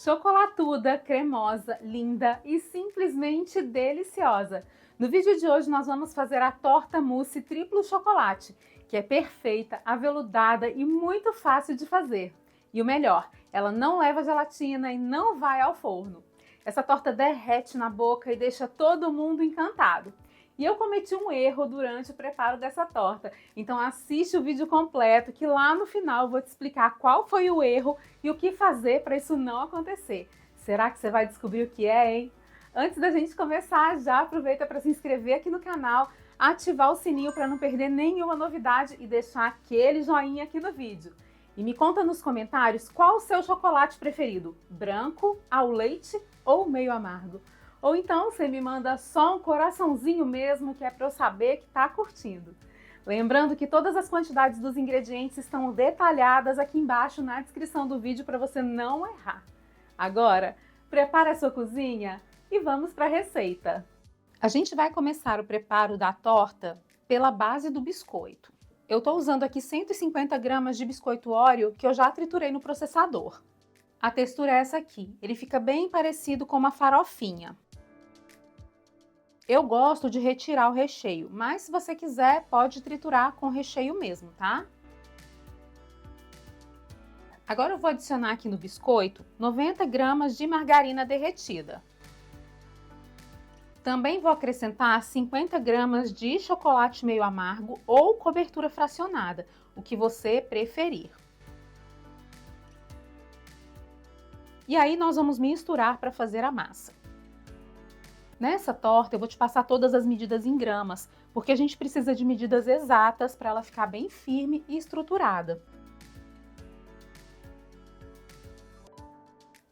Chocolatuda, cremosa, linda e simplesmente deliciosa. No vídeo de hoje nós vamos fazer a torta mousse triplo chocolate, que é perfeita, aveludada e muito fácil de fazer. E o melhor, ela não leva gelatina e não vai ao forno. Essa torta derrete na boca e deixa todo mundo encantado. E eu cometi um erro durante o preparo dessa torta, então assiste o vídeo completo que lá no final eu vou te explicar qual foi o erro e o que fazer para isso não acontecer. Será que você vai descobrir o que é, hein? Antes da gente começar, já aproveita para se inscrever aqui no canal, ativar o sininho para não perder nenhuma novidade e deixar aquele joinha aqui no vídeo. E me conta nos comentários qual o seu chocolate preferido, branco, ao leite ou meio amargo? Ou então você me manda só um coraçãozinho mesmo, que é para eu saber que está curtindo. Lembrando que todas as quantidades dos ingredientes estão detalhadas aqui embaixo na descrição do vídeo para você não errar. Agora, prepara a sua cozinha e vamos para a receita. A gente vai começar o preparo da torta pela base do biscoito. Eu estou usando aqui 150 gramas de biscoito Oreo que eu já triturei no processador. A textura é essa aqui, ele fica bem parecido com uma farofinha. Eu gosto de retirar o recheio, mas se você quiser, pode triturar com o recheio mesmo, tá? Agora eu vou adicionar aqui no biscoito 90 gramas de margarina derretida. Também vou acrescentar 50 gramas de chocolate meio amargo ou cobertura fracionada, o que você preferir. E aí nós vamos misturar para fazer a massa. Nessa torta eu vou te passar todas as medidas em gramas, porque a gente precisa de medidas exatas para ela ficar bem firme e estruturada.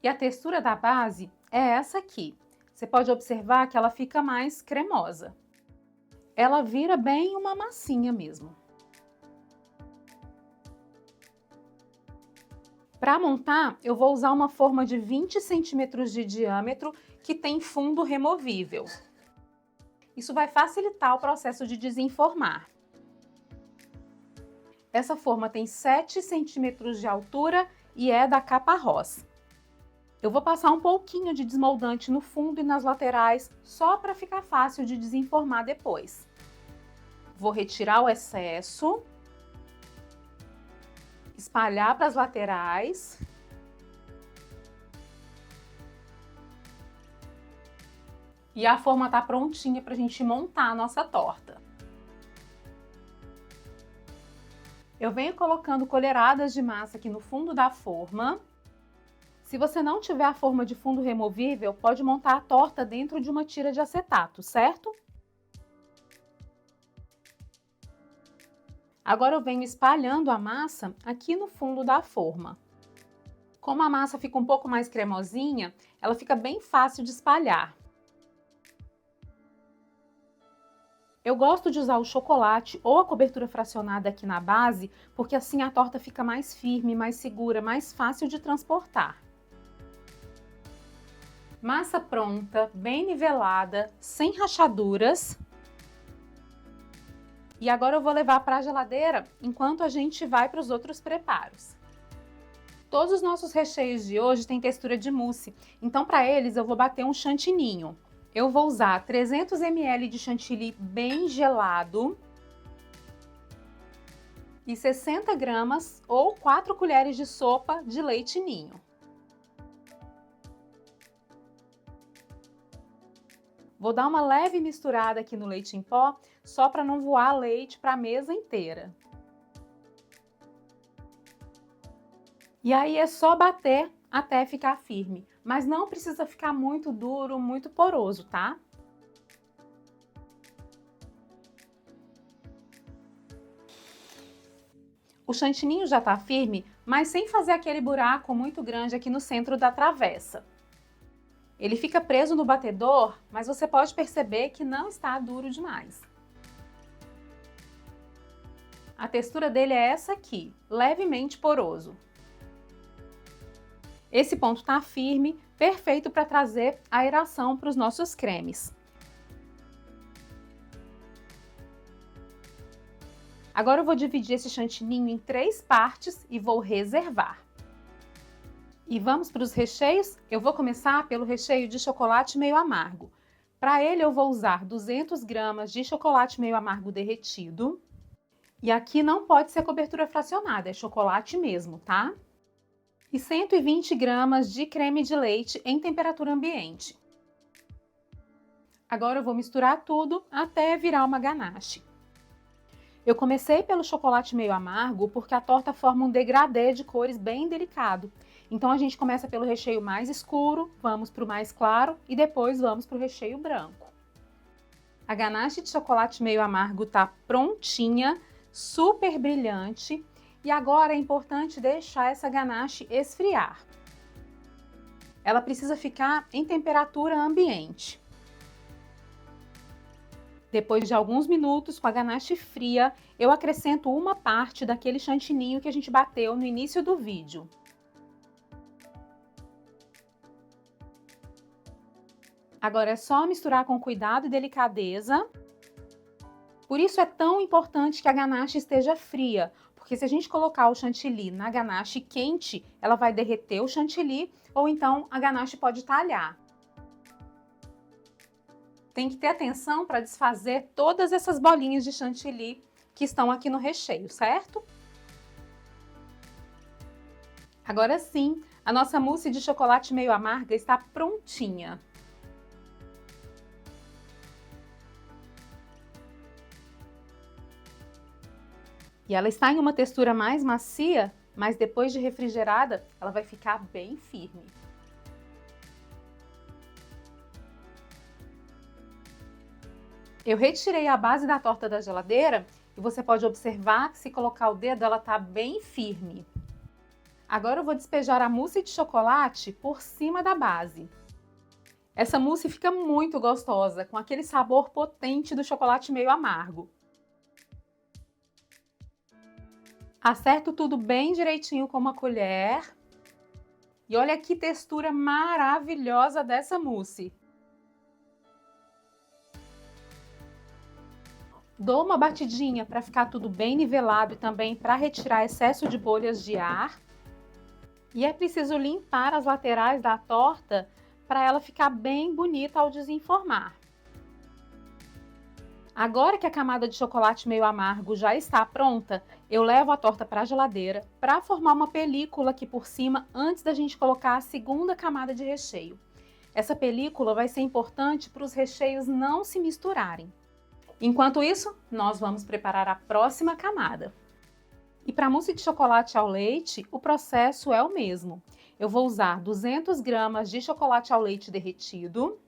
E a textura da base é essa aqui. Você pode observar que ela fica mais cremosa. Ela vira bem uma massinha mesmo. Para montar, eu vou usar uma forma de 20 centímetros de diâmetro que tem fundo removível. Isso vai facilitar o processo de desenformar. Essa forma tem 7 centímetros de altura e é da Capa-Ross. Eu vou passar um pouquinho de desmoldante no fundo e nas laterais, só para ficar fácil de desenformar depois. Vou retirar o excesso, espalhar para as laterais. E a forma está prontinha para a gente montar a nossa torta. Eu venho colocando colheradas de massa aqui no fundo da forma. Se você não tiver a forma de fundo removível, pode montar a torta dentro de uma tira de acetato, certo? Agora eu venho espalhando a massa aqui no fundo da forma. Como a massa fica um pouco mais cremosinha, ela fica bem fácil de espalhar. Eu gosto de usar o chocolate ou a cobertura fracionada aqui na base, porque assim a torta fica mais firme, mais segura, mais fácil de transportar. Massa pronta, bem nivelada, sem rachaduras. E agora eu vou levar para a geladeira enquanto a gente vai para os outros preparos. Todos os nossos recheios de hoje têm textura de mousse, então para eles eu vou bater um chantininho. Eu vou usar 300 ml de chantilly bem gelado e 60 gramas ou 4 colheres de sopa de leite ninho. Vou dar uma leve misturada aqui no leite em pó, só para não voar leite para a mesa inteira. E aí é só bater até ficar firme, mas não precisa ficar muito duro, muito poroso, tá? O chantininho já tá firme, mas sem fazer aquele buraco muito grande aqui no centro da travessa. Ele fica preso no batedor, mas você pode perceber que não está duro demais. A textura dele é essa aqui, levemente poroso. Esse ponto está firme, perfeito para trazer aeração para os nossos cremes. Agora eu vou dividir esse chantininho em 3 partes e vou reservar. E vamos para os recheios? Eu vou começar pelo recheio de chocolate meio amargo. Para ele eu vou usar 200 gramas de chocolate meio amargo derretido. E aqui não pode ser cobertura fracionada, é chocolate mesmo, tá? E 120 gramas de creme de leite em temperatura ambiente. Agora eu vou misturar tudo até virar uma ganache. Eu comecei pelo chocolate meio amargo porque a torta forma um degradê de cores bem delicado. Então a gente começa pelo recheio mais escuro, vamos para o mais claro e depois vamos para o recheio branco. A ganache de chocolate meio amargo está prontinha, super brilhante. E agora é importante deixar essa ganache esfriar. Ela precisa ficar em temperatura ambiente. Depois de alguns minutos, com a ganache fria, eu acrescento uma parte daquele chantininho que a gente bateu no início do vídeo. Agora é só misturar com cuidado e delicadeza. Por isso é tão importante que a ganache esteja fria, porque se a gente colocar o chantilly na ganache quente, ela vai derreter o chantilly ou então a ganache pode talhar. Tem que ter atenção para desfazer todas essas bolinhas de chantilly que estão aqui no recheio, certo? Agora sim, a nossa mousse de chocolate meio amarga está prontinha. E ela está em uma textura mais macia, mas depois de refrigerada, ela vai ficar bem firme. Eu retirei a base da torta da geladeira e você pode observar que se colocar o dedo, ela está bem firme. Agora eu vou despejar a mousse de chocolate por cima da base. Essa mousse fica muito gostosa, com aquele sabor potente do chocolate meio amargo. Acerto tudo bem direitinho com uma colher. E olha que textura maravilhosa dessa mousse. Dou uma batidinha para ficar tudo bem nivelado e também para retirar excesso de bolhas de ar. E é preciso limpar as laterais da torta para ela ficar bem bonita ao desenformar. Agora que a camada de chocolate meio amargo já está pronta, eu levo a torta para a geladeira para formar uma película aqui por cima antes da gente colocar a segunda camada de recheio. Essa película vai ser importante para os recheios não se misturarem. Enquanto isso, nós vamos preparar a próxima camada. E para a mousse de chocolate ao leite, o processo é o mesmo. Eu vou usar 200 gramas de chocolate ao leite derretido,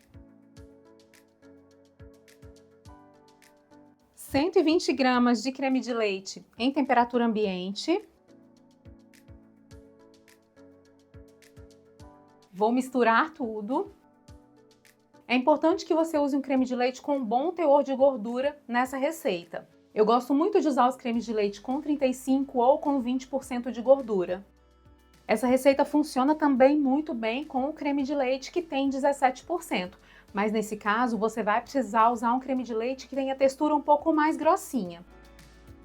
120 gramas de creme de leite em temperatura ambiente. Vou misturar tudo. É importante que você use um creme de leite com um bom teor de gordura nessa receita. Eu gosto muito de usar os cremes de leite com 35% ou com 20% de gordura. Essa receita funciona também muito bem com o creme de leite que tem 17%. Mas nesse caso, você vai precisar usar um creme de leite que tenha textura um pouco mais grossinha.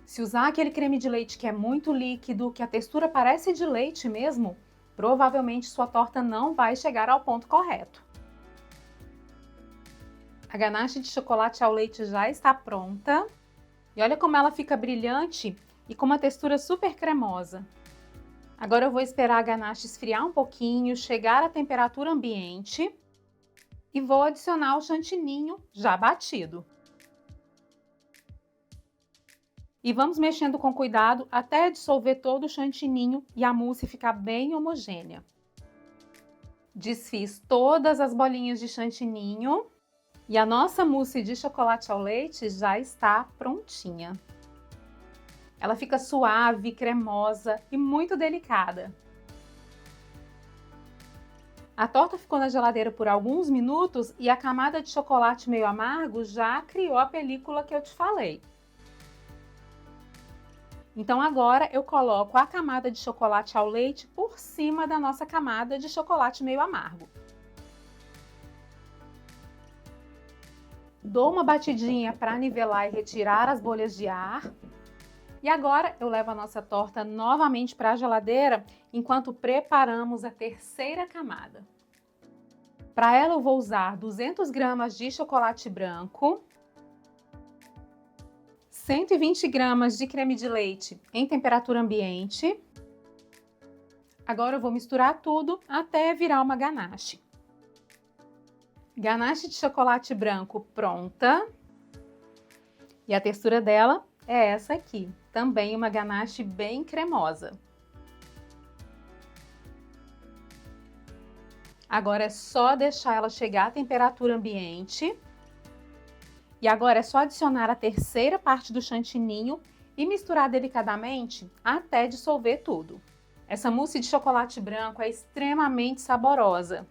Se usar aquele creme de leite que é muito líquido, que a textura parece de leite mesmo, provavelmente sua torta não vai chegar ao ponto correto. A ganache de chocolate ao leite já está pronta. E olha como ela fica brilhante e com uma textura super cremosa. Agora eu vou esperar a ganache esfriar um pouquinho, chegar à temperatura ambiente. E vou adicionar o chantininho já batido. E vamos mexendo com cuidado até dissolver todo o chantininho e a mousse ficar bem homogênea. Desfiz todas as bolinhas de chantininho e a nossa mousse de chocolate ao leite já está prontinha. Ela fica suave, cremosa e muito delicada. A torta ficou na geladeira por alguns minutos e a camada de chocolate meio amargo já criou a película que eu te falei. Então agora eu coloco a camada de chocolate ao leite por cima da nossa camada de chocolate meio amargo. Dou uma batidinha para nivelar e retirar as bolhas de ar. E agora eu levo a nossa torta novamente para a geladeira enquanto preparamos a terceira camada. Para ela eu vou usar 200 gramas de chocolate branco, 120 gramas de creme de leite em temperatura ambiente. Agora eu vou misturar tudo até virar uma ganache. Ganache de chocolate branco pronta. E a textura dela é essa aqui, também uma ganache bem cremosa. Agora é só deixar ela chegar à temperatura ambiente. E agora é só adicionar a terceira parte do chantininho e misturar delicadamente até dissolver tudo. Essa mousse de chocolate branco é extremamente saborosa.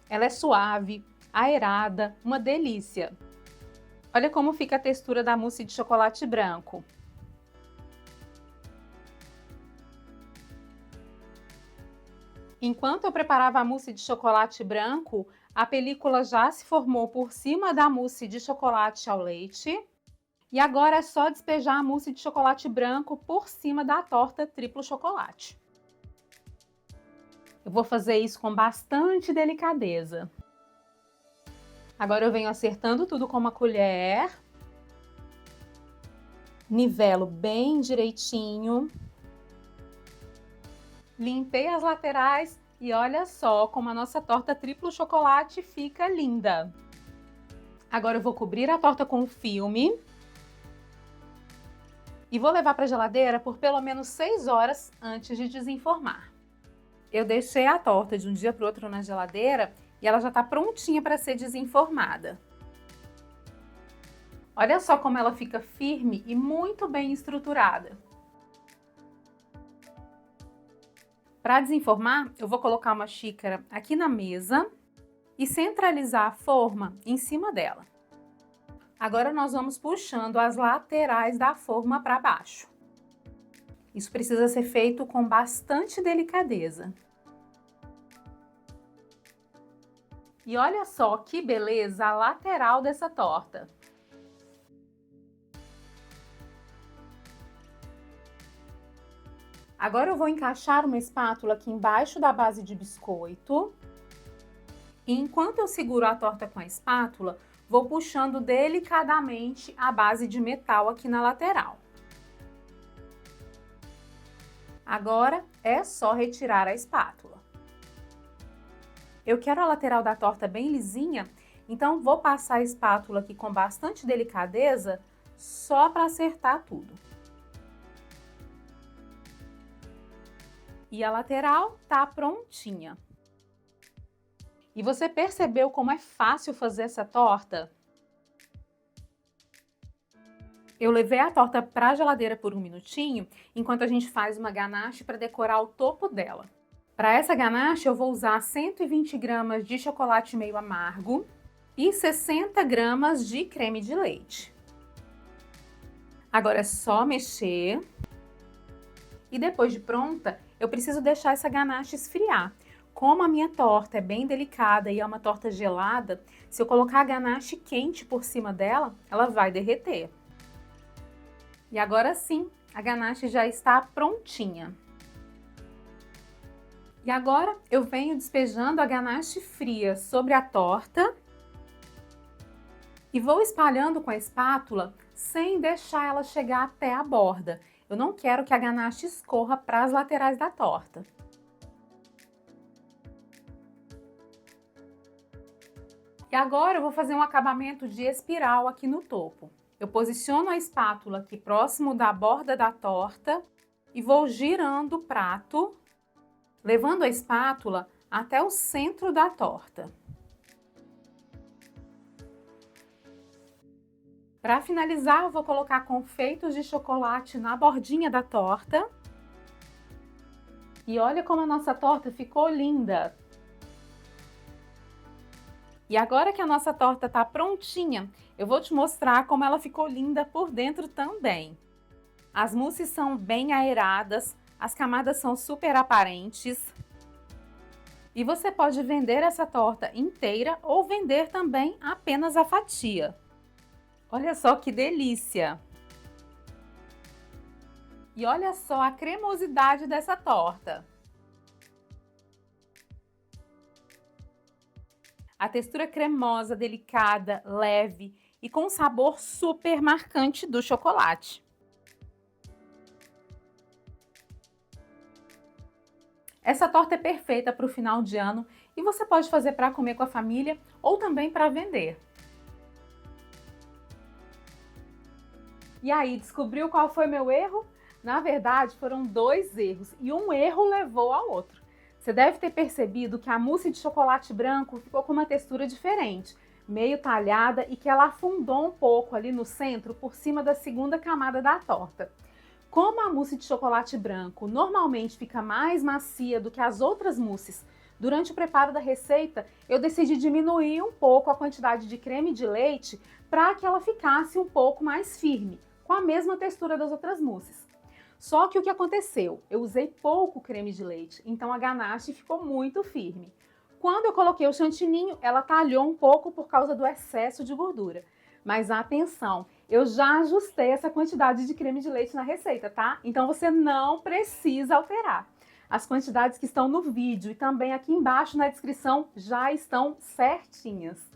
Ela é suave, aerada, uma delícia. Olha como fica a textura da mousse de chocolate branco. Enquanto eu preparava a mousse de chocolate branco, a película já se formou por cima da mousse de chocolate ao leite. E agora é só despejar a mousse de chocolate branco por cima da torta triplo chocolate. Eu vou fazer isso com bastante delicadeza. Agora eu venho acertando tudo com uma colher. Nivelo bem direitinho. Limpei as laterais e olha só como a nossa torta triplo chocolate fica linda. Agora eu vou cobrir a torta com filme. E vou levar para a geladeira por pelo menos 6 horas antes de desenformar. Eu deixei a torta de um dia para o outro na geladeira e ela já está prontinha para ser desenformada. Olha só como ela fica firme e muito bem estruturada. Para desenformar, eu vou colocar uma xícara aqui na mesa e centralizar a forma em cima dela. Agora nós vamos puxando as laterais da forma para baixo. Isso precisa ser feito com bastante delicadeza. E olha só que beleza a lateral dessa torta. Agora eu vou encaixar uma espátula aqui embaixo da base de biscoito. E enquanto eu seguro a torta com a espátula, vou puxando delicadamente a base de metal aqui na lateral. Agora é só retirar a espátula. Eu quero a lateral da torta bem lisinha, então vou passar a espátula aqui com bastante delicadeza, só para acertar tudo. E a lateral tá prontinha. E você percebeu como é fácil fazer essa torta? Eu levei a torta para a geladeira por um minutinho, enquanto a gente faz uma ganache para decorar o topo dela. Para essa ganache eu vou usar 120 gramas de chocolate meio amargo e 60 gramas de creme de leite. Agora é só mexer. E depois de pronta, eu preciso deixar essa ganache esfriar. Como a minha torta é bem delicada e é uma torta gelada, se eu colocar a ganache quente por cima dela, ela vai derreter. E agora sim, a ganache já está prontinha. E agora eu venho despejando a ganache fria sobre a torta e vou espalhando com a espátula sem deixar ela chegar até a borda. Eu não quero que a ganache escorra para as laterais da torta. E agora eu vou fazer um acabamento de espiral aqui no topo. Eu posiciono a espátula aqui próximo da borda da torta e vou girando o prato, levando a espátula até o centro da torta. Para finalizar, eu vou colocar confeitos de chocolate na bordinha da torta. E olha como a nossa torta ficou linda! E agora que a nossa torta está prontinha, eu vou te mostrar como ela ficou linda por dentro também. As mousses são bem aeradas, as camadas são super aparentes. E você pode vender essa torta inteira ou vender também apenas a fatia. Olha só que delícia! E olha só a cremosidade dessa torta. A textura cremosa, delicada, leve e com sabor super marcante do chocolate. Essa torta é perfeita para o final de ano e você pode fazer para comer com a família ou também para vender. E aí, descobriu qual foi meu erro? Na verdade, foram 2 erros e um erro levou ao outro. Você deve ter percebido que a mousse de chocolate branco ficou com uma textura diferente, meio talhada e que ela afundou um pouco ali no centro por cima da segunda camada da torta. Como a mousse de chocolate branco normalmente fica mais macia do que as outras mousses, durante o preparo da receita eu decidi diminuir um pouco a quantidade de creme de leite para que ela ficasse um pouco mais firme, com a mesma textura das outras mousses. Só que o que aconteceu? Eu usei pouco creme de leite, então a ganache ficou muito firme. Quando eu coloquei o chantininho, ela talhou um pouco por causa do excesso de gordura. Mas atenção, eu já ajustei essa quantidade de creme de leite na receita, tá? Então você não precisa alterar. As quantidades que estão no vídeo e também aqui embaixo na descrição já estão certinhas.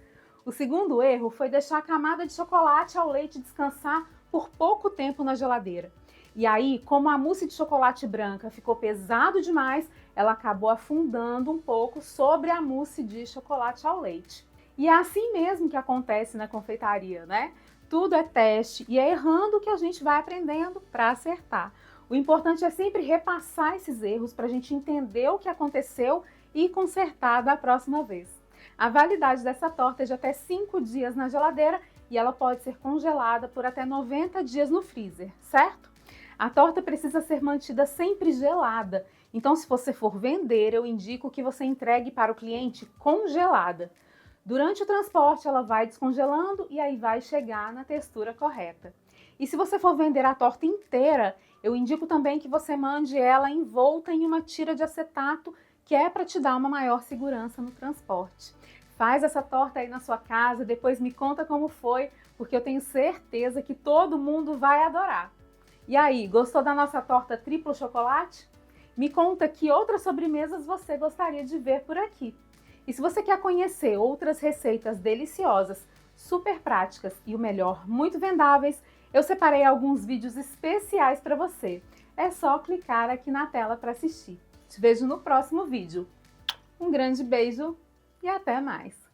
O segundo erro foi deixar a camada de chocolate ao leite descansar por pouco tempo na geladeira. E aí, como a mousse de chocolate branca ficou pesado demais, ela acabou afundando um pouco sobre a mousse de chocolate ao leite. E é assim mesmo que acontece na confeitaria, né? Tudo é teste e é errando que a gente vai aprendendo para acertar. O importante é sempre repassar esses erros para a gente entender o que aconteceu e consertar da próxima vez. A validade dessa torta é de até 5 dias na geladeira e ela pode ser congelada por até 90 dias no freezer, certo? A torta precisa ser mantida sempre gelada, então se você for vender, eu indico que você entregue para o cliente congelada. Durante o transporte ela vai descongelando e aí vai chegar na textura correta. E se você for vender a torta inteira, eu indico também que você mande ela envolta em uma tira de acetato, que é para te dar uma maior segurança no transporte. Faz essa torta aí na sua casa, depois me conta como foi, porque eu tenho certeza que todo mundo vai adorar. E aí, gostou da nossa torta triplo chocolate? Me conta que outras sobremesas você gostaria de ver por aqui. E se você quer conhecer outras receitas deliciosas, super práticas e o melhor, muito vendáveis, eu separei alguns vídeos especiais para você. É só clicar aqui na tela para assistir. Te vejo no próximo vídeo. Um grande beijo e até mais!